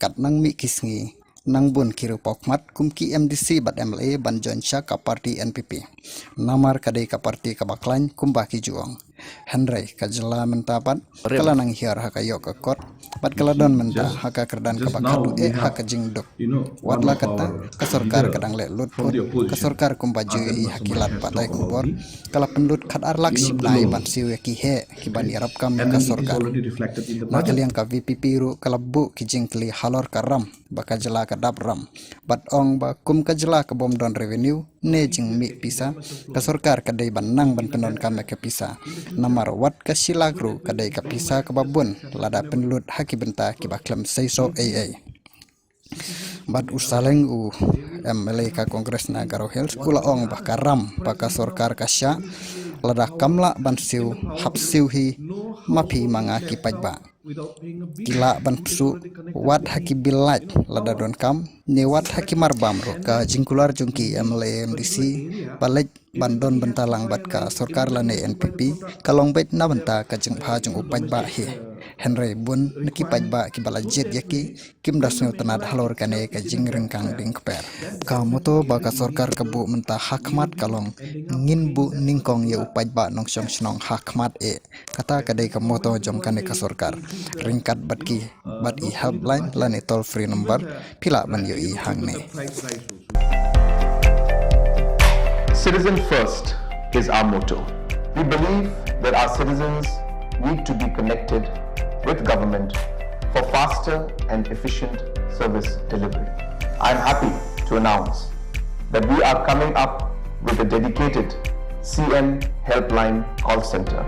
kat nang mi kisngi nang bun kiru pokmat kumki MDC bat MLA ban Jonsha ka parti NPP namar kadai ka parti ka baklan kumbaki juang Henry kajela mentapat kala nang hiar haka yok ka kot bat kala don menta haka kerdan ka bakadu haka jingduk watla kata ka sarkar kadang le lut put ka sarkar kumbaju i hakilat patai kubor kala penlut khat ar lakship nai ban siwe ki he ki ban yarap kam ka sarkar na kaliang ka VPP ru kala bu ki jingkli halor karam baka jela ka dabram bat ong ba kum ka jela ka bom don revenue ne jing mi pisa ka sarkar kadai ban nang ban penon kam ka pisa namar wat ka silagru kadai ka pisa ka babun lada penlut haki benta ki baklam seiso AA bat usaleng u MLA ka kongres na Garo Hills kula ong baka ram baka sarkar kasya lada kamla ban siu hap siu hi mapi manga ki pajba kila ban psu wat haki bilat lada don kam ne wat haki marbam ro ka jingkular jungki MLA MDC balaj bandon bentalang bat ka sarkar lane NPP kalong bet na benta ka jingpha jung upajba hi Henry bun niki pajba ki balajet yaki kim dasnu tanad halor kane ka jingreng kang dingper ka moto baka sarkar kebu menta hakmat kalong ngin bu ningkong ye upajba nong syong snong hakmat kata kadai ka moto jong kane ka sarkar ringkat batki bat i helpline lane toll free number pila ban yo i hangne. Citizen first is our motto. We believe that our citizens need to be connected with government for faster and efficient service delivery. I am happy to announce that we are coming up with a dedicated CM helpline call center